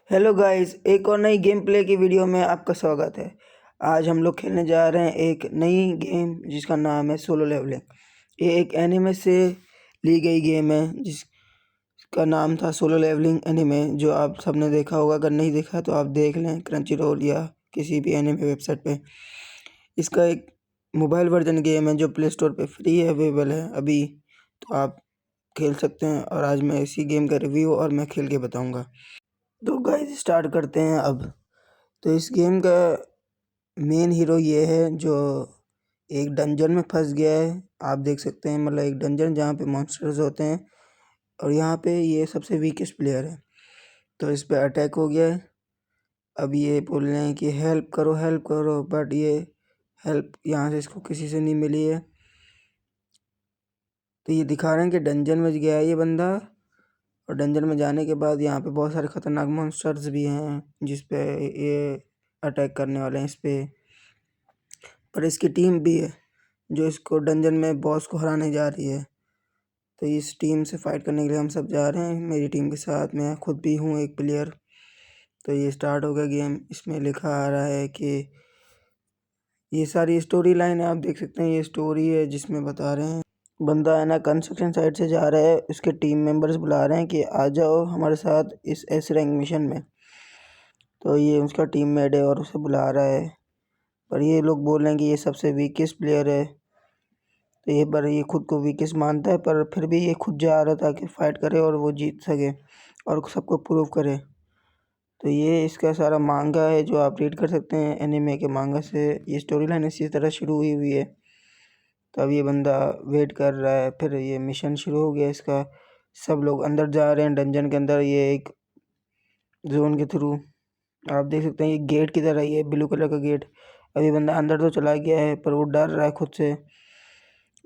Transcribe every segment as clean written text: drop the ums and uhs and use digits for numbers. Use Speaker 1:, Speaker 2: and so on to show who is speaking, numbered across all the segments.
Speaker 1: Hello guys, एक और नई गेम प्ले की वीडियो में आपका स्वागत है। आज हम लोग खेलने जा रहे हैं एक नई गेम जिसका नाम है सोलो लेवलिंग। ये एक एनिमे से ली गई गेम है जिसका नाम था सोलो लेवलिंग एनिमे, जो आप सबने देखा होगा। अगर नहीं देखा तो आप देख लें क्रंची रोल या किसी भी एनिमे वेबसाइट पे। इसका एक मोबाइल वर्जन गेम है जो प्ले स्टोर पे फ्री अवेलेबल है अभी, तो आप खेल सकते हैं। और आज मैं इसी गेम का रिव्यू और मैं खेल के बताऊँगा। तो गाइस स्टार्ट करते हैं अब। तो इस गेम का मेन हीरो ये है जो एक डंजन में फंस गया है। आप देख सकते हैं, मतलब एक डंजन जहाँ पे मॉन्स्टर्स होते हैं और यहाँ पे ये सबसे वीकेस्ट प्लेयर है। तो इस पे अटैक हो गया है। अब ये बोल रहे हैं कि हेल्प करो, बट ये हेल्प यहाँ से इसको किसी से नहीं मिली है। तो ये दिखा रहे हैं कि डंजन में गया है ये बंदा, और डंजन में जाने के बाद यहाँ पे बहुत सारे खतरनाक मॉन्स्टर्स भी हैं जिस पे ये अटैक करने वाले हैं इस पे। पर इसकी टीम भी है जो इसको डंजन में बॉस को हराने जा रही है। तो इस टीम से फाइट करने के लिए हम सब जा रहे हैं, मेरी टीम के साथ मैं खुद भी हूँ एक प्लेयर। तो ये स्टार्ट हो गया गेम। इसमें लिखा आ रहा है कि ये सारी स्टोरी लाइन है, आप देख सकते हैं। ये स्टोरी है जिसमें बता रहे हैं बंदा है ना कंस्ट्रक्शन साइट से जा रहा है, उसके टीम मेंबर्स बुला रहे हैं कि आ जाओ हमारे साथ इस एस रैंक मिशन में। तो ये उसका टीममेट है और उसे बुला रहा है, पर ये लोग बोल रहे हैं कि ये सबसे वीकेस्ट प्लेयर है। तो ये खुद को वीकेस्ट मानता है, पर फिर भी ये खुद जा रहा था कि फाइट करे और वो जीत सके और सबको प्रूव करे। तो ये इसका सारा मांगा है जो आप रीड कर सकते हैं एनिमे के मांगा से। ये स्टोरी लाइन इसी तरह शुरू हुई है। तो अब ये बंदा वेट कर रहा है, फिर ये मिशन शुरू हो गया इसका। सब लोग अंदर जा रहे हैं डंजन के अंदर, ये एक जोन के थ्रू। आप देख सकते हैं ये गेट की तरह, ये ब्लू कलर का गेट। अभी बंदा अंदर तो चला गया है पर वो डर रहा है खुद से।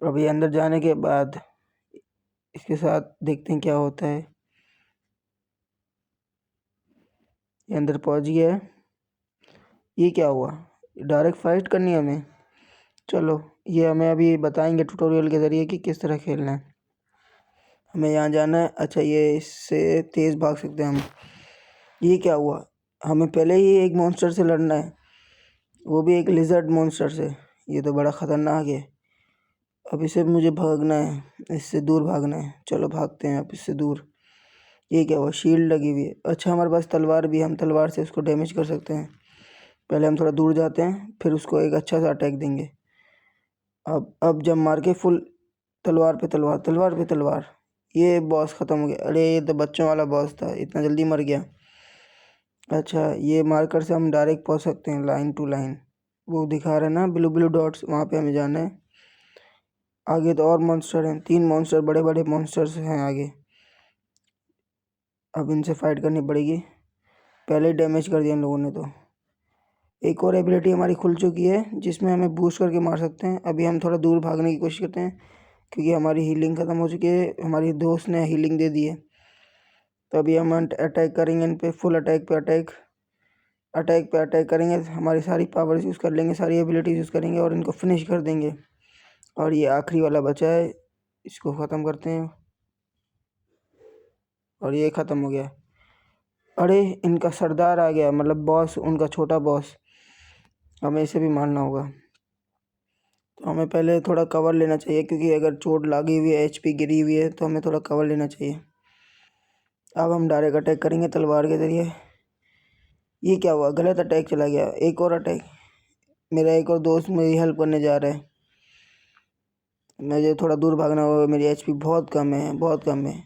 Speaker 1: अभी अंदर जाने के बाद इसके साथ देखते हैं क्या होता है। ये अंदर पहुंच गया है। ये क्या हुआ? डायरेक्ट फाइट करनी है हमें? चलो, ये हमें अभी बताएंगे ट्यूटोरियल के ज़रिए कि किस तरह खेलना है। हमें यहाँ जाना है। अच्छा, ये इससे तेज़ भाग सकते हैं हम। ये क्या हुआ? हमें पहले ही एक मॉन्स्टर से लड़ना है, वो भी एक लिजर्ड मॉन्स्टर से। ये तो बड़ा ख़तरनाक है। अब इसे मुझे भागना है, इससे दूर भागना है। चलो भागते हैं अब इससे दूर। ये क्या हुआ? शील्ड लगी हुई है। अच्छा, हमारे पास तलवार भी है, हम तलवार से उसको डैमेज कर सकते हैं। पहले हम थोड़ा दूर जाते हैं, फिर उसको एक अच्छा सा अटैक देंगे। अब जब मार के फुल तलवार पे तलवार, तलवार पे तलवार। ये बॉस ख़त्म हो गया। अरे ये तो बच्चों वाला बॉस था, इतना जल्दी मर गया। अच्छा, ये मार्कर से हम डायरेक्ट पहुंच सकते हैं लाइन टू लाइन। वो दिखा रहे हैं ना ब्लू ब्लू डॉट्स, वहाँ पे हमें जाना है। आगे तो और मॉन्स्टर हैं, 3 मॉन्स्टर, बड़े बड़े मॉन्स्टर्स हैं आगे। अब इनसे फाइट करनी पड़ेगी। पहले ही डैमेज कर दिया इन लोगों ने। तो एक और एबिलिटी हमारी खुल चुकी है जिसमें हमें बूस्ट करके मार सकते हैं। अभी हम थोड़ा दूर भागने की कोशिश करते हैं क्योंकि हमारी हीलिंग ख़त्म हो चुकी है। हमारी दोस्त ने हीलिंग दे दी है। तो अभी हम अटैक करेंगे इन पे, फुल अटैक पे अटैक, अटैक पे अटैक करेंगे। हमारी सारी पावर्स यूज़ कर लेंगे, सारी एबिलिटीज़ यूज़ करेंगे और इनको फिनिश कर देंगे। और ये आखिरी वाला बचा है, इसको ख़त्म करते हैं। और ये ख़त्म हो गया। अरे इनका सरदार आ गया, मतलब बॉस, उनका छोटा बॉस। हमें इसे भी मारना होगा। तो हमें पहले थोड़ा कवर लेना चाहिए क्योंकि अगर चोट लगी हुई है, एचपी गिरी हुई है, तो हमें थोड़ा कवर लेना चाहिए। अब हम डायरेक्ट अटैक करेंगे तलवार के ज़रिए। ये क्या हुआ? गलत अटैक चला गया। एक और अटैक। मेरा एक और दोस्त मेरी हेल्प करने जा रहा है। मुझे थोड़ा दूर भागना होगा, मेरी एचपी बहुत कम है, बहुत कम है।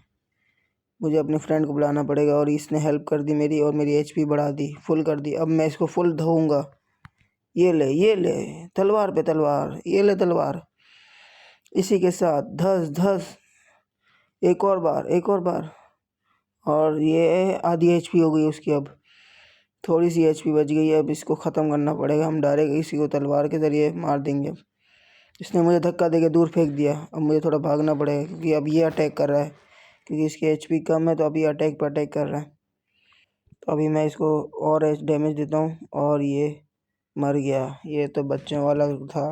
Speaker 1: मुझे अपने फ्रेंड को बुलाना पड़ेगा और इसने हेल्प कर दी मेरी और मेरी एचपी बढ़ा दी, फुल कर दी। अब मैं इसको फुल धोऊंगा। ये ले तलवार पे तलवार, ये ले तलवार। इसी के साथ धस धस, एक और बार, एक और बार। और ये आधी एचपी हो गई उसकी। अब थोड़ी सी एचपी बच गई है। अब इसको ख़त्म करना पड़ेगा। हम डायरेक्ट इसी को तलवार के ज़रिए मार देंगे। अब इसने मुझे धक्का देके दूर फेंक दिया। अब मुझे थोड़ा भागना पड़ेगा क्योंकि अब ये अटैक कर रहा है, क्योंकि इसकी एचपी कम है। तो अभी अटैक पर अटैक कर रहा है। तो अभी मैं इसको और डैमेज देता हूँ और ये मर गया। ये तो बच्चों वाला था।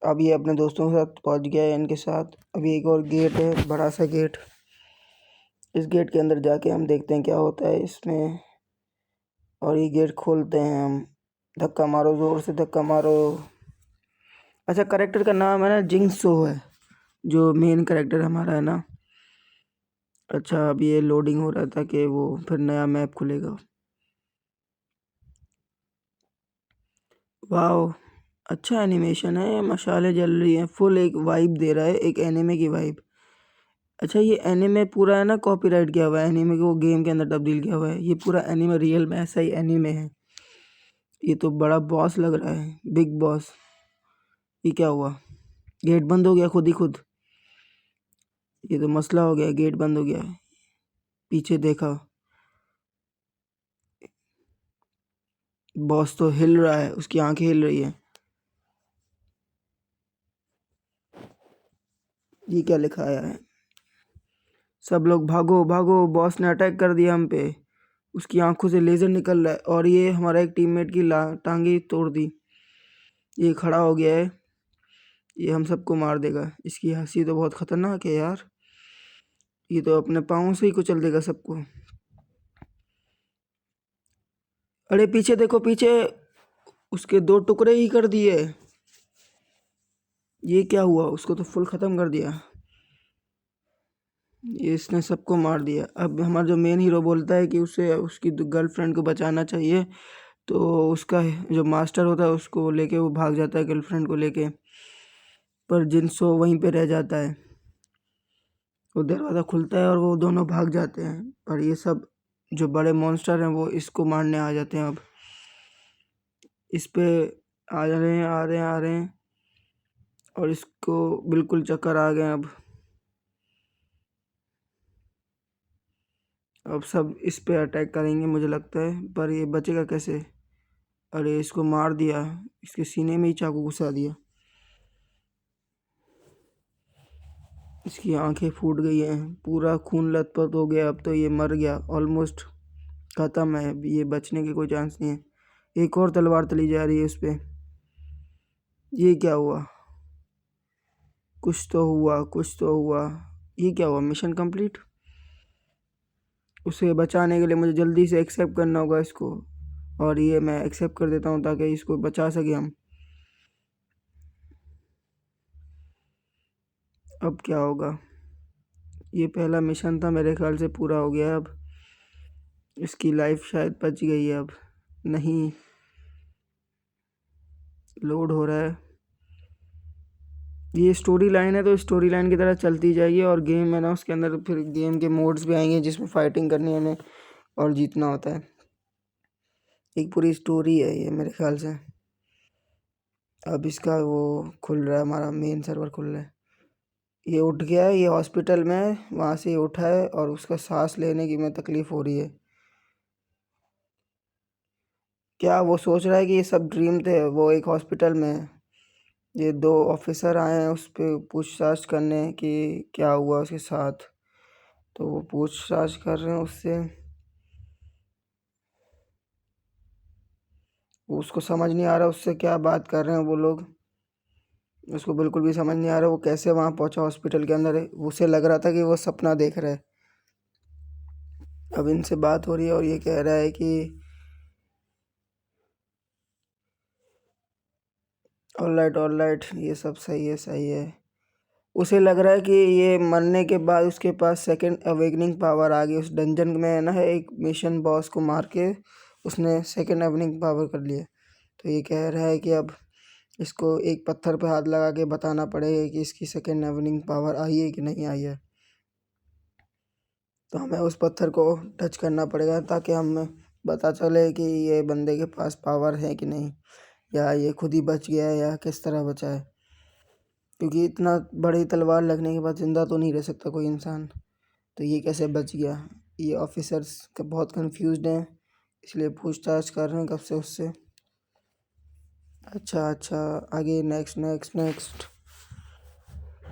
Speaker 1: अब ये अपने दोस्तों के साथ पहुँच गया है इनके साथ। अभी एक और गेट है, बड़ा सा गेट। इस गेट के अंदर जाके हम देखते हैं क्या होता है इसमें। और ये गेट खोलते हैं हम। धक्का मारो, ज़ोर से धक्का मारो। अच्छा, करेक्टर का नाम है ना जिंगसो है, जो मेन करेक्टर हमारा है ना। अच्छा, अब ये लोडिंग हो रहा था कि वो फिर नया मैप खुलेगा। वाह, अच्छा एनिमेशन है, मशाले जल रही हैं, फुल एक वाइब दे रहा है, एक एनिमे की वाइब। अच्छा, ये एनिमे पूरा है ना कॉपीराइट किया हुआ है, एनिमे को गेम के अंदर तब्दील किया हुआ है। ये पूरा एनिमे रियल में ऐसा ही एनिमे है। ये तो बड़ा बॉस लग रहा है, बिग बॉस। ये क्या हुआ? गेट बंद हो गया खुद ही खुद। ये तो मसला हो गया, गेट बंद हो गया। पीछे देखा, बॉस तो हिल रहा है, उसकी आंखें हिल रही है। ये क्या लिखा है? सब लोग भागो भागो, बॉस ने अटैक कर दिया हम पे। उसकी आंखों से लेजर निकल रहा है और ये हमारा एक टीममेट की टांगे तोड़ दी। ये खड़ा हो गया है, ये हम सबको मार देगा। इसकी हंसी तो बहुत खतरनाक है यार। ये तो अपने पाँव से ही कुचल देगा सबको। अरे पीछे देखो, पीछे उसके 2 टुकड़े ही कर दिए। ये क्या हुआ? उसको तो फुल खत्म कर दिया। ये इसने सबको मार दिया। अब हमारा जो मेन हीरो बोलता है कि उसे उसकी गर्लफ्रेंड को बचाना चाहिए, तो उसका जो मास्टर होता है उसको लेके वो भाग जाता है गर्लफ्रेंड को लेके। पर जिनसो वहीं पे रह जाता है। वो दरवाज़ा खुलता है और वो दोनों भाग जाते हैं। पर ये सब जो बड़े मॉन्स्टर हैं वो इसको मारने आ जाते हैं। अब इस पे आ रहे हैं, आ रहे हैं, आ रहे हैं, और इसको बिल्कुल चक्कर आ गए। अब सब इस पे अटैक करेंगे मुझे लगता है, पर ये बचेगा कैसे? अरे इसको मार दिया, इसके सीने में ही चाकू घुसा दिया। इसकी आंखें फूट गई हैं, पूरा खून लथपथ हो गया। अब तो ये मर गया, ऑलमोस्ट ख़त्म है। अब ये बचने के कोई चांस नहीं है। एक और तलवार चली जा रही है उस पर। ये क्या हुआ? कुछ तो हुआ, कुछ तो हुआ। ये क्या हुआ? Mission complete. उसे बचाने के लिए मुझे जल्दी से एक्सेप्ट करना होगा इसको, और ये मैं एक्सेप्ट कर देता हूँ ताकि इसको बचा सके हम। अब क्या होगा? ये पहला मिशन था, मेरे ख्याल से पूरा हो गया है। अब इसकी लाइफ शायद बच गई है। अब नहीं, लोड हो रहा है। ये स्टोरी लाइन है तो स्टोरी लाइन की तरह चलती जाएगी, और गेम है ना उसके अंदर फिर गेम के मोड्स भी आएंगे जिसमें फाइटिंग करनी है हमें और जीतना होता है। एक पूरी स्टोरी है ये मेरे ख्याल से। अब इसका वो खुल रहा है, हमारा मेन सर्वर खुल रहा है। ये उठ गया है, ये हॉस्पिटल में, वहाँ से ये उठा है और उसका सांस लेने की में तकलीफ़ हो रही है। क्या वो सोच रहा है कि ये सब ड्रीम थे? वो एक हॉस्पिटल में है। ये 2 ऑफिसर आए हैं उस पे पूछताछ करने कि क्या हुआ उसके साथ। तो वो पूछताछ कर रहे हैं उससे। उसको समझ नहीं आ रहा उससे क्या बात कर रहे हैं वो लोग। उसको बिल्कुल भी समझ नहीं आ रहा वो कैसे वहाँ पहुँचा हॉस्पिटल के अंदर है। उसे लग रहा था कि वो सपना देख रहा है। अब इनसे बात हो रही है और ये कह रहा है कि ऑलराइट ऑलराइट, ये सब सही है, सही है। उसे लग रहा है कि ये मरने के बाद उसके पास सेकंड अवेकनिंग पावर आ गई। उस डंजन में है ना, एक मिशन बॉस को मार के उसने सेकंड अवेकनिंग पावर कर लिया। तो ये कह रहा है कि अब इसको एक पत्थर पे हाथ लगा के बताना पड़ेगा कि इसकी सेकंड अवेकनिंग पावर आई है कि नहीं आई है। तो हमें उस पत्थर को टच करना पड़ेगा ताकि हमें पता चले कि ये बंदे के पास पावर है कि नहीं, या ये खुद ही बच गया है या किस तरह बचा है। क्योंकि इतना बड़ी तलवार लगने के बाद ज़िंदा तो नहीं रह सकता कोई इंसान। तो ये कैसे बच गया? ये ऑफिसर्स का बहुत कंफ्यूज्ड हैं, इसलिए पूछताछ कर रहे हैं कब से उससे। अच्छा अच्छा, आगे नेक्स्ट नेक्स्ट नेक्स्ट।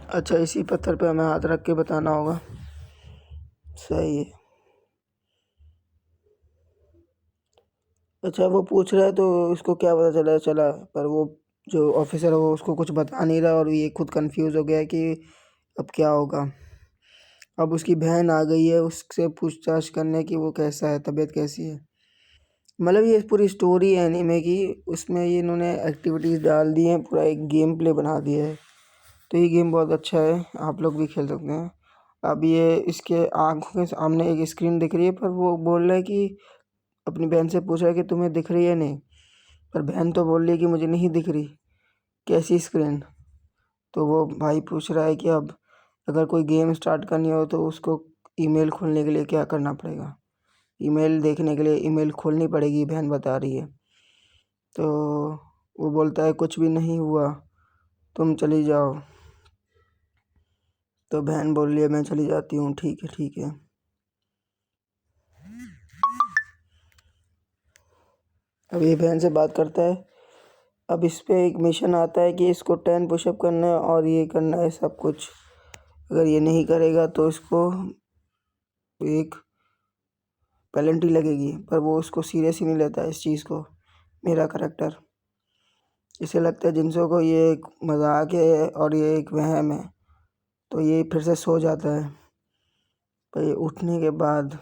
Speaker 1: अच्छा, इसी पत्थर पे हमें हाथ रख के बताना होगा। सही है। अच्छा, वो पूछ रहा है तो उसको क्या पता चला चला, पर वो जो ऑफिसर है वो उसको कुछ बता नहीं रहा और ये खुद कंफ्यूज हो गया कि अब क्या होगा। अब उसकी बहन आ गई है उससे पूछताछ करने की वो कैसा है, तबीयत कैसी है। मतलब ये पूरी स्टोरी है एनीमे की, उसमें ये इन्होंने एक्टिविटीज़ डाल दी हैं, पूरा एक गेम प्ले बना दिया है। तो ये गेम बहुत अच्छा है, आप लोग भी खेल सकते हैं। अब ये इसके आँखों के सामने एक स्क्रीन दिख रही है, पर वो बोल रहा है कि अपनी बहन से पूछ रहा है कि तुम्हें दिख रही है नहीं, पर बहन तो बोल रही है कि मुझे नहीं दिख रही, कैसी स्क्रीन। तो वो भाई पूछ रहा है कि अब अगर कोई गेम स्टार्ट करनी हो तो उसको ईमेल खोलने के लिए क्या करना पड़ेगा। ईमेल देखने के लिए ईमेल खोलनी पड़ेगी, बहन बता रही है। तो वो बोलता है कुछ भी नहीं हुआ, तुम चली जाओ। तो बहन बोल रही है मैं चली जाती हूँ, ठीक है ठीक है। अब ये बहन से बात करता है। अब इस पे एक मिशन आता है कि इसको 10 पुशअप करना है और ये करना है सब कुछ। अगर ये नहीं करेगा तो इसको एक पेनल्टी लगेगी, पर वो उसको सीरियस ही नहीं लेता है इस चीज़ को, मेरा करेक्टर। इसे लगता है जिनसों को ये एक मजाक है और ये एक वहम है, तो ये फिर से सो जाता है। पर ये उठने के बाद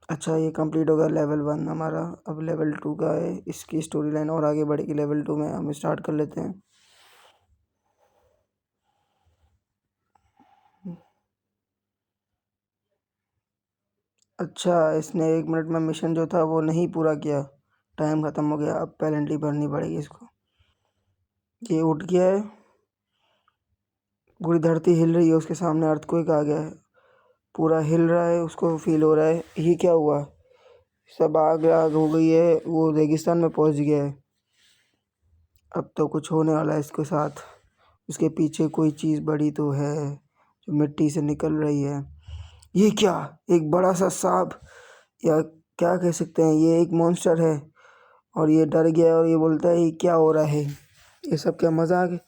Speaker 1: अच्छा ये कंप्लीट हो गया लेवल 1 हमारा। अब लेवल 2 का है, इसकी स्टोरी लाइन और आगे बढ़ेगी। लेवल 2 में हम स्टार्ट कर लेते हैं। अच्छा इसने 1 मिनट में मिशन जो था वो नहीं पूरा किया, टाइम ख़त्म हो गया, अब पेनल्टी भरनी पड़ेगी इसको। ये उठ गया है, पूरी धरती हिल रही है उसके सामने, अर्थक्वेक आ गया है, पूरा हिल रहा है, उसको फील हो रहा है ये क्या हुआ। सब आग आग हो गई है, वो रेगिस्तान में पहुंच गया है। अब तो कुछ होने वाला है इसके साथ। उसके पीछे कोई चीज़ बड़ी तो है जो मिट्टी से निकल रही है। ये क्या, एक बड़ा सा सांप या क्या कह सकते हैं, ये एक मॉन्स्टर है। और ये डर गया और ये बोलता है ये क्या हो रहा है, ये सब क्या मजाक है।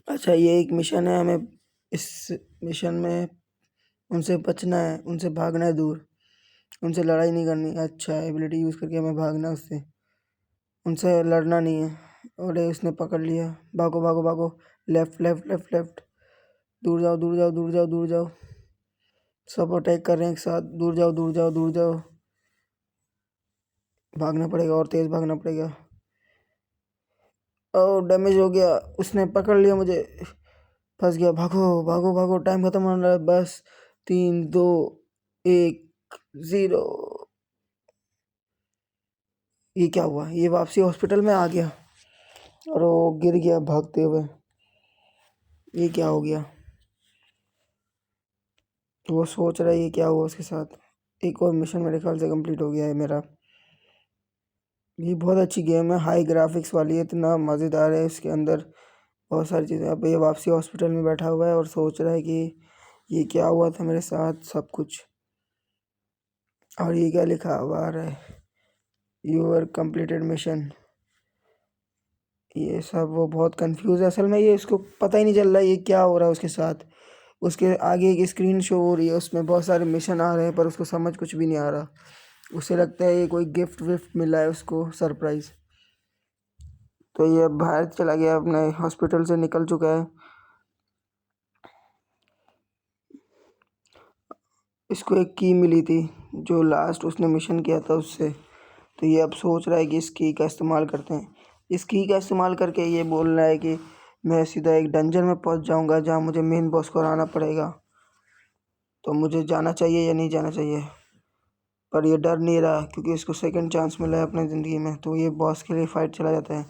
Speaker 1: अच्छा ये एक मिशन है, हमें इस मिशन में उनसे बचना है, उनसे भागना है दूर, उनसे लड़ाई नहीं करनी। अच्छा एबिलिटी यूज़ करके हमें भागना है उससे, उनसे लड़ना नहीं है। और ये उसने पकड़ लिया, भागो भागो भागो, लेफ्ट लेफ्ट लेफ्ट लेफ्ट, दूर जाओ दूर जाओ दूर जाओ दूर जाओ। सब अटैक कर रहे हैं एक साथ, दूर जाओ दूर जाओ दूर जाओ। भागना पड़ेगा और तेज़ भागना पड़ेगा। और डैमेज हो गया, उसने पकड़ लिया मुझे, फंस गया। भागो भागो भागो, टाइम खत्म हो रहा है, बस 3 2 1 0। ये क्या हुआ, ये वापसी हॉस्पिटल में आ गया और वो गिर गया भागते हुए। ये क्या हो गया, वो सोच रहा है ये क्या हुआ उसके साथ। एक और मिशन मेरे ख्याल से कंप्लीट हो गया है मेरा। ये बहुत अच्छी गेम है, हाई ग्राफिक्स वाली है, इतना मज़ेदार है इसके अंदर बहुत सारी चीज़ें। अब ये वापसी हॉस्पिटल में बैठा हुआ है और सोच रहा है कि ये क्या हुआ था मेरे साथ सब कुछ। और ये क्या लिखा हुआ आ रहा है, यूर कंप्लीटेड मिशन। ये सब वो बहुत कंफ्यूज है असल में, ये इसको पता ही नहीं चल रहा है ये क्या हो रहा है उसके साथ। उसके आगे एक स्क्रीन शो हो रही है, उसमें बहुत सारे मिशन आ रहे हैं, पर उसको समझ कुछ भी नहीं आ रहा। उसे लगता है ये कोई गिफ्ट विफ्ट मिला है उसको, सरप्राइज़। तो ये अब बाहर चला गया, अपने हॉस्पिटल से निकल चुका है। इसको एक की मिली थी जो लास्ट उसने मिशन किया था उससे। तो ये अब सोच रहा है कि इस की का इस्तेमाल करते हैं। इस की का इस्तेमाल करके ये बोल रहा है कि मैं सीधा एक डंजन में पहुंच जाऊंगा जहां मुझे मेन बॉस को हराना पड़ेगा। तो मुझे जाना चाहिए या नहीं जाना चाहिए। पर ये डर नहीं रहा क्योंकि इसको सेकंड चांस मिला है अपनी ज़िंदगी में, तो ये बॉस के लिए फ़ाइट चला जाता है।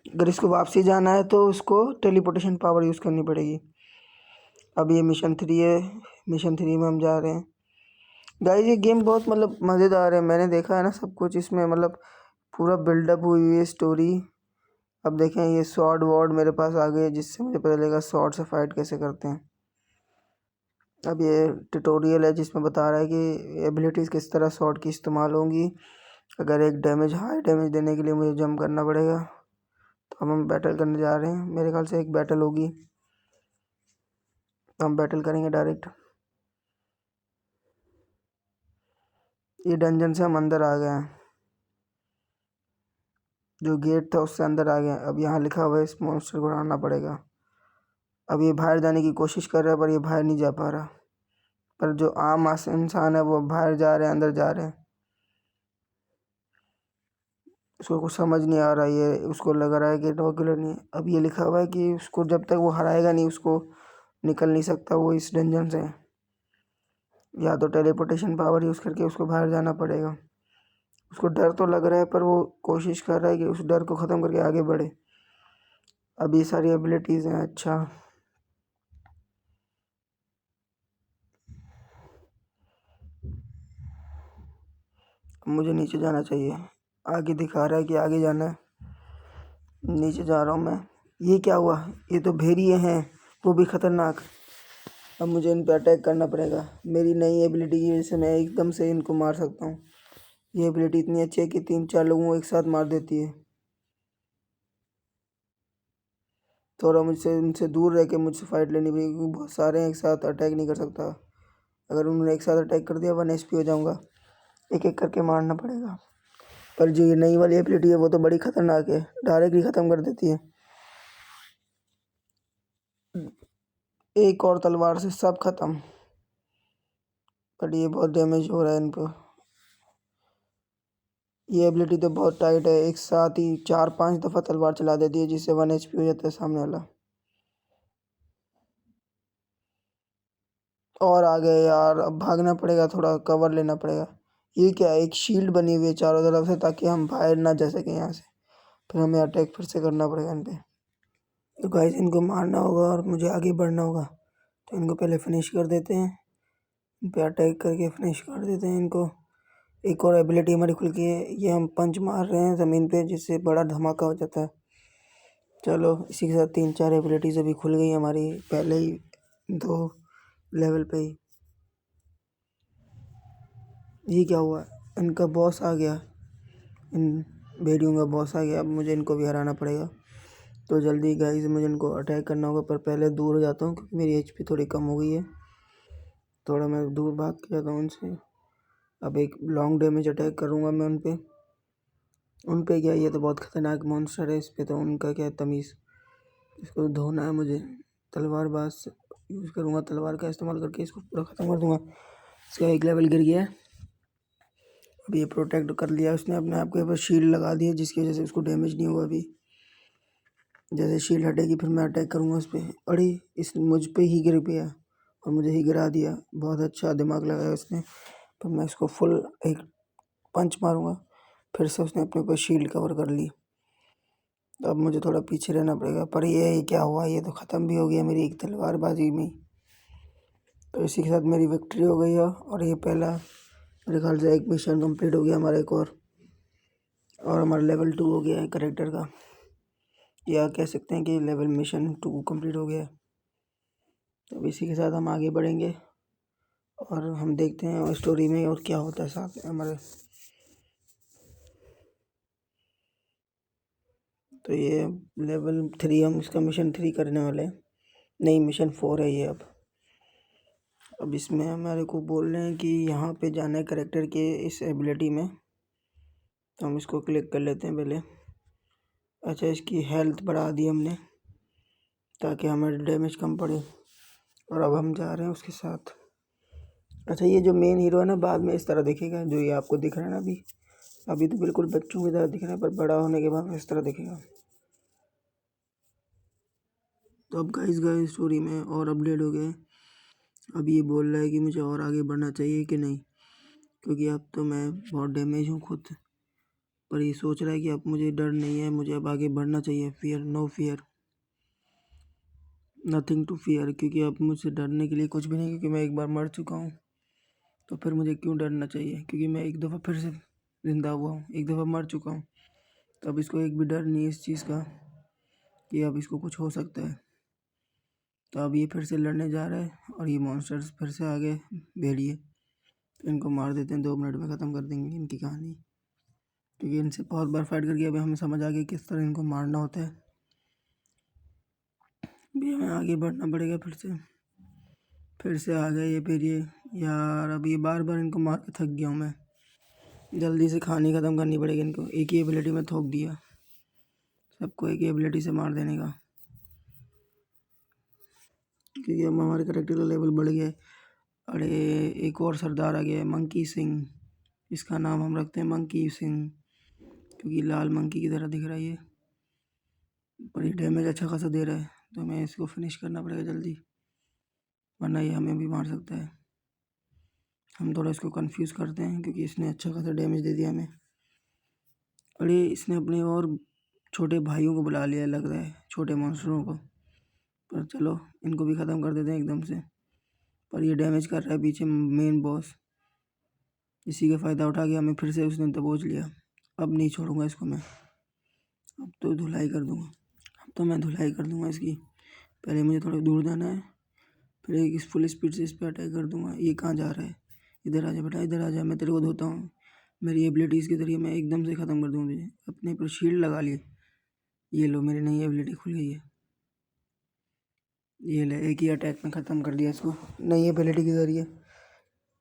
Speaker 1: अगर इसको वापसी जाना है तो उसको टेलीपोर्टेशन पावर यूज़ करनी पड़ेगी। अब ये मिशन 3 है, मिशन 3 में हम जा रहे हैं। गाइस ये गेम बहुत मतलब मज़ेदार है, मैंने देखा है ना सब कुछ इसमें, मतलब पूरा बिल्डअप हुई हुई है स्टोरी। अब देखें ये स्वॉर्ड वॉर्ड मेरे पास आ गए, जिससे मुझे पता लगेगा स्वॉर्ड से फाइट कैसे करते हैं। अब ये ट्यूटोरियल है जिसमें बता रहा है कि एबिलिटीज़ किस तरह स्वॉर्ड की इस्तेमाल होंगी। अगर एक हाई डैमेज देने के लिए मुझे जंप करना पड़ेगा। तो हम बैटल करने जा रहे हैं, मेरे ख्याल से एक बैटल होगी, तो हम बैटल करेंगे डायरेक्ट। ये डंजन से हम अंदर आ गए हैं, जो गेट था उससे अंदर आ गए हैं। अब यहाँ लिखा हुआ है इस मॉन्स्टर को हराना पड़ेगा। अब ये बाहर जाने की कोशिश कर रहा है पर ये बाहर नहीं जा पा रहा। पर जो आम इंसान है वो बाहर जा रहे हैं, अंदर जा रहे हैं। उसको कुछ समझ नहीं आ रहा, ये उसको लग रहा है कि रेगुलर नहीं है। अब ये लिखा हुआ है कि उसको जब तक वो हराएगा नहीं उसको निकल नहीं सकता वो इस डंजन से। या तो टेलीपोर्टेशन पावर यूज़ करके उसको बाहर जाना पड़ेगा। उसको डर तो लग रहा है पर वो कोशिश कर रहा है कि उस डर को ख़त्म करके आगे बढ़े। अब ये सारी एबिलिटीज़ हैं। अच्छा, मुझे नीचे जाना चाहिए। आगे दिखा रहा है कि आगे जाना है। नीचे जा रहा हूँ मैं। ये क्या हुआ? ये तो भेड़िए हैं, वो भी खतरनाक। अब मुझे इन पे अटैक करना पड़ेगा। मेरी नई एबिलिटी की वजह से मैं एकदम से इनको मार सकता हूँ। ये एबिलिटी इतनी अच्छी है कि 3-4 लोगों को एक साथ मार देती है। थोड़ा मुझसे इनसे दूर रह के मुझसे फाइट लेनी पड़ेगी क्योंकि बहुत सारे हैं, एक साथ अटैक नहीं कर सकता। अगर उन्होंने एक साथ अटैक कर दिया 1 HP हो जाऊँगा। एक एक करके मारना पड़ेगा। पर जो ये नई वाली एबिलिटी है वो तो बड़ी खतरनाक है, डायरेक्टली ख़त्म कर देती है। एक और तलवार से सब खत्म। बट ये बहुत डैमेज हो रहा है इन पर। ये एबिलिटी तो बहुत टाइट है, एक साथ ही 4-5 दफ़ा तलवार चला देती है जिससे 1 HP हो जाता है सामने वाला। और आ गए यार, अब भागना पड़ेगा, थोड़ा कवर लेना पड़ेगा। ये क्या है? एक शील्ड बनी हुई है चारों तरफ से ताकि हम बाहर ना जा सकें यहाँ से। फिर हमें अटैक फिर से करना पड़ेगा इन पे। तो गाइस इनको मारना होगा और मुझे आगे बढ़ना होगा। तो इनको पहले फिनिश कर देते हैं। इन पे अटैक करके फिनिश कर देते हैं इनको। एक और एबिलिटी हमारी खुल गई है, ये हम पंच मार रहे हैं ज़मीन पे जिससे बड़ा धमाका हो जाता है। चलो इसी के साथ 3-4 एबिलिटीज़ अभी खुल गई हमारी पहले ही 2 लेवल पे ही। ये क्या हुआ? इनका बॉस आ गया, इन भेड़ियों का बॉस आ गया। अब मुझे इनको भी हराना पड़ेगा। तो जल्दी गाइस मुझे इनको अटैक करना होगा पर पहले दूर हो जाता हूँ क्योंकि मेरी HP थोड़ी कम हो गई है। थोड़ा मैं दूर भाग के जाता हूँ उनसे। अब एक लॉन्ग डैमेज अटैक करूँगा मैं उन पे क्या, ये तो बहुत ख़तरनाक मॉन्स्टर है, इस पे तो उनका क्या तमीज़। इसको धोना है मुझे। तलवार बाज से यूज़ करूँगा, तलवार का इस्तेमाल करके इसको पूरा ख़त्म कर दूँगा। इसका एक लेवल गिर गया है। अब ये प्रोटेक्ट कर लिया उसने अपने आप के ऊपर, शील्ड लगा दी है जिसकी वजह से उसको डैमेज नहीं हुआ। अभी जैसे शील्ड हटेगी फिर मैं अटैक करूँगा उस पर। अरे इस मुझ पे ही गिर गया और मुझे ही गिरा दिया। बहुत अच्छा दिमाग लगाया उसने। तो मैं इसको फुल एक पंच मारूँगा। फिर से उसने अपने ऊपर शील्ड कवर कर ली। तो अब मुझे थोड़ा पीछे रहना पड़ेगा। पर ये क्या हुआ? ये तो ख़त्म भी हो गया मेरी एक तलवारबाजी में। तो इसी के साथ मेरी विक्ट्री हो गई है और ये पहला मेरे ख्याल से एक मिशन कंप्लीट हो गया हमारा एक और हमारा लेवल 2 हो गया है करेक्टर का, या कह सकते हैं कि लेवल मिशन 2 कंप्लीट हो गया है। तो अब इसी के साथ हम आगे बढ़ेंगे और हम देखते हैं स्टोरी में और क्या होता है साथ में हमारे। तो ये लेवल 3 हम इसका मिशन 3 करने वाले हैं। नहीं, मिशन 4 है ये। अब इसमें हमारे को बोल रहे हैं कि यहाँ पे जाना है करेक्टर के इस एबिलिटी में। तो हम इसको क्लिक कर लेते हैं पहले। अच्छा, इसकी हेल्थ बढ़ा दी हमने ताकि हमारे डैमेज कम पड़े। और अब हम जा रहे हैं उसके साथ। अच्छा, ये जो मेन हीरो है ना बाद में इस तरह दिखेगा, जो ये आपको दिख रहा है ना अभी तो बिल्कुल बच्चों की तरह दिख रहा है पर बड़ा होने के बाद इस तरह दिखेगा। तो अब गाइस गए स्टोरी में और अपडेट हो गए। अब ये बोल रहा है कि मुझे और आगे बढ़ना चाहिए कि नहीं, क्योंकि अब तो मैं बहुत डैमेज हूँ खुद। पर ये सोच रहा है कि अब मुझे डर नहीं है, मुझे अब आगे बढ़ना चाहिए। Fear, no fear, nothing to fear, क्योंकि अब मुझसे डरने के लिए कुछ भी नहीं, क्योंकि मैं एक बार मर चुका हूँ। तो फिर मुझे क्यों डरना चाहिए, क्योंकि मैं एक दफ़ा फिर से ज़िंदा हुआ हूँ, एक दफ़ा मर चुका हूँ। तो अब इसको एक भी डर नहीं है इस चीज़ का कि अब इसको कुछ हो सकता है। तो अब ये फिर से लड़ने जा रहा है और ये मॉन्स्टर्स फिर से आ गए भेड़िए। तो इनको मार देते हैं, 2 मिनट में ख़त्म कर देंगे इनकी कहानी, क्योंकि इनसे बहुत बार फाइट करके अभी हमें समझ आ गया किस तरह इनको मारना होता है। अभी हमें आगे बढ़ना पड़ेगा। फिर से आ गए ये भेड़िए यार। अभी बार बार इनको मार के थक गया हूँ मैं। जल्दी से कहानी ख़त्म करनी पड़ेगी इनको। एक ही एबिलिटी में थोक दिया सबको, एक ही एबिलिटी से मार देने का। क्योंकि अब हमारे करेक्टर का लेवल बढ़ गया है। अरे एक और सरदार आ गया है, मंकी सिंह। इसका नाम हम रखते हैं मंकी सिंह, क्योंकि लाल मंकी की तरह दिख रहा है ये। पर ये डैमेज अच्छा खासा दे रहा है, तो हमें इसको फिनिश करना पड़ेगा जल्दी, वरना ये हमें भी मार सकता है। हम थोड़ा इसको कंफ्यूज करते हैं, क्योंकि इसने अच्छा खासा डैमेज दे दिया हमें। अरे इसने अपने और छोटे भाइयों को बुला लिया लग रहा है, छोटे मॉन्स्टरों को। पर चलो इनको भी ख़त्म कर देते हैं एकदम से। पर ये डैमेज कर रहा है पीछे मेन बॉस, इसी का फ़ायदा उठा के हमें फिर से उसने दबोच लिया। अब नहीं छोड़ूंगा इसको मैं, अब तो धुलाई कर दूंगा। अब तो मैं धुलाई कर दूंगा इसकी। पहले मुझे थोड़ा दूर जाना है, फिर एक इस फुल स्पीड से इस पर अटैक कर दूंगा। ये कहाँ जा रहा है? इधर आ जा बेटा, इधर आ जा, मैं तेरे को धोता हूँ। मेरी एबिलिटीज़ के जरिए मैं एकदम से ख़त्म कर दूँगा तुझे। अपने पर शील्ड लगा लिए। ये लो, मेरी नई एबिलिटी खुल गई है। ये ले, एक ही अटैक में ख़त्म कर दिया इसको नई एबिलिटी के ज़रिए।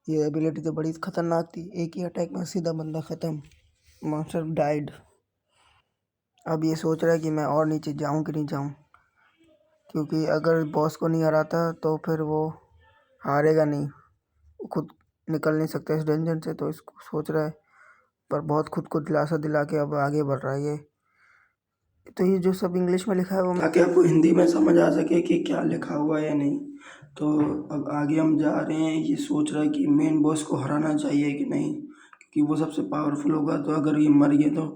Speaker 1: ये एबिलिटी तो बड़ी ख़तरनाक थी, एक ही अटैक में सीधा बंदा ख़त्म, मॉन्स्टर डाइड। अब ये सोच रहा है कि मैं और नीचे जाऊं कि नहीं जाऊं, क्योंकि अगर बॉस को नहीं हराता तो फिर वो हारेगा नहीं, वो खुद निकल नहीं सकता इस डंजन से, तो इसको सोच रहा है। पर बहुत खुद को दिलासा दिला के अब आगे बढ़ रहा है ये। तो ये जो सब इंग्लिश में लिखा है वो, ताकि आपको हिंदी में समझ आ सके कि क्या लिखा हुआ है या नहीं। तो अब आगे हम जा रहे हैं। ये सोच रहा है कि मेन बॉस को हराना चाहिए कि नहीं, क्योंकि वो सबसे पावरफुल होगा। तो अगर ये मर गया तो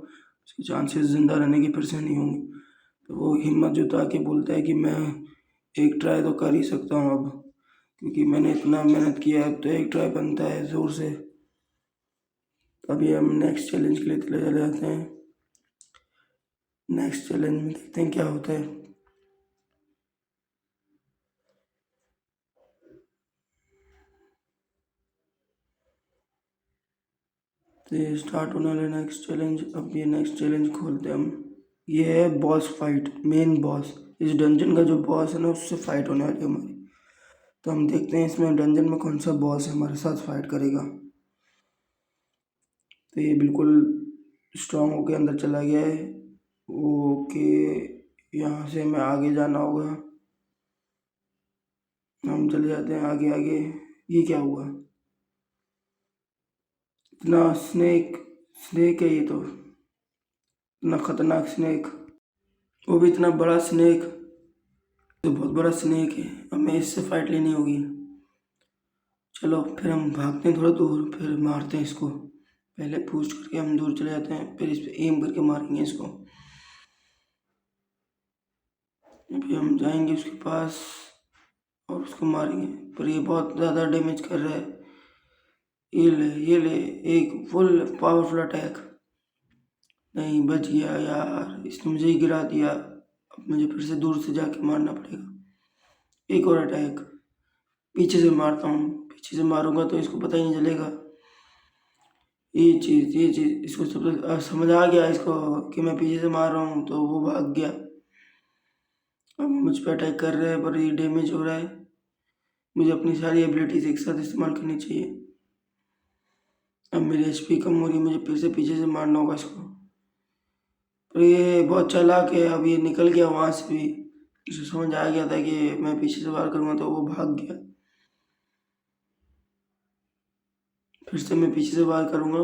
Speaker 1: उसके चांसेस ज़िंदा रहने के फिर से नहीं होंगे। तो वो हिम्मत जुटा के बोलता है कि मैं एक ट्राई तो कर ही सकता हूँ अब, क्योंकि मैंने इतना मेहनत किया है, अब तो एक ट्राई बनता है ज़ोर से। अभी हम नेक्स्ट चैलेंज के लिए चले जाते हैं। नेक्स्ट चैलेंज में देखते हैं क्या होता है। तो ये स्टार्ट होने वाला नेक्स्ट चैलेंज। अब ये नेक्स्ट चैलेंज खोलते हैं हम। ये है बॉस फाइट, मेन बॉस। इस डंजन का जो बॉस है ना, उससे फाइट होने वाली है हमारी। तो हम देखते हैं इसमें डंजन में कौन सा बॉस हमारे साथ फाइट करेगा। तो ये बिल्कुल स्ट्रांग होके अंदर चला गया है। ओके, यहाँ से हमें आगे जाना होगा। हम चले जाते हैं आगे आगे। ये क्या हुआ? इतना स्नेक स्नेक है ये तो, इतना खतरनाक स्नेक, वो भी इतना बड़ा स्नेक। तो बहुत बड़ा स्नेक है, हमें इससे फाइट लेनी होगी। चलो फिर हम भागते हैं थोड़ा दूर, फिर मारते हैं इसको। पहले पूछ करके हम दूर चले जाते हैं, फिर इस पर एम करके मारेंगे इसको। अभी हम जाएंगे उसके पास और उसको मारेंगे, पर ये बहुत ज़्यादा डैमेज कर रहा है। ये ले एक फुल पावरफुल अटैक। नहीं, बच गया यार, इसने मुझे ही गिरा दिया। अब मुझे फिर से दूर से जाके मारना पड़ेगा। एक और अटैक, पीछे से मारता हूँ। पीछे से मारूंगा तो इसको पता ही नहीं चलेगा। ये चीज़ इसको सब समझ आ गया इसको कि मैं पीछे से मार रहा हूँ, तो वो भाग गया। अब मुझ पर अटैक कर रहे हैं, पर ये डैमेज हो रहा है। मुझे अपनी सारी एबिलिटीज एक साथ इस्तेमाल करनी चाहिए। अब मेरी एचपी कम हो रही है, मुझे फिर से पीछे से मारना होगा इसको। पर ये बहुत चालाक है, अब ये निकल गया वहाँ से भी। इसे समझ आ गया था कि मैं पीछे से वार करूँगा, तो वो भाग गया। फिर से मैं पीछे से वार करूँगा,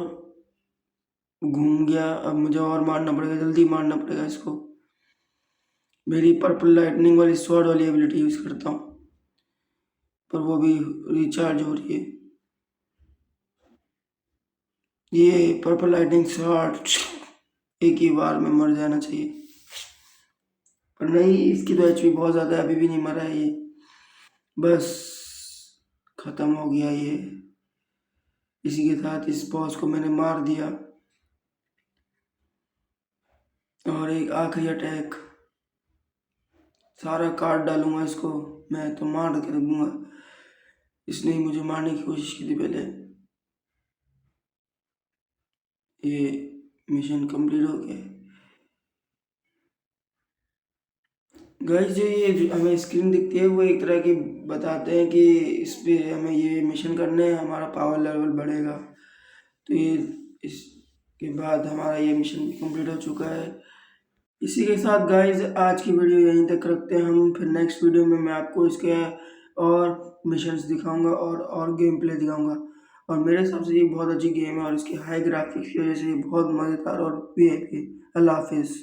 Speaker 1: घूम गया। अब मुझे और मारना पड़ेगा, जल्दी मारना पड़ेगा इसको। मेरी पर्पल लाइटनिंग वाली स्वॉर्ड वाली एबिलिटी यूज़ करता हूँ, पर वो भी रिचार्ज हो रही है। ये पर्पल लाइटनिंग स्वॉर्ड एक ही बार में मर जाना चाहिए, पर नहीं, इसकी तो एचपी बहुत ज़्यादा है, अभी भी नहीं मरा है ये। बस ख़त्म हो गया ये। इसी के साथ इस बॉस को मैंने मार दिया। और एक आखिरी अटैक, सारा काट डालूंगा इसको, मैं तो मार के रखूँगा। इसने ही मुझे मारने की कोशिश की थी पहले। ये मिशन कंप्लीट हो गया। गाइस, जो ये हमें स्क्रीन दिखती है, वो एक तरह की बताते हैं कि इस पे हमें ये मिशन करने हैं, हमारा पावर लेवल बढ़ेगा। तो ये इसके बाद हमारा ये मिशन भी कंप्लीट हो चुका है। इसी के साथ गाइस आज की वीडियो यहीं तक रखते हैं हम। फिर नेक्स्ट वीडियो में मैं आपको इसके और मिशंस दिखाऊंगा और गेम प्ले दिखाऊंगा। और मेरे हिसाब से ये बहुत अच्छी गेम है और इसकी हाई ग्राफिक्स की वजह से ये बहुत मज़ेदार और वीआईपी। अल्लाह हाफिज़।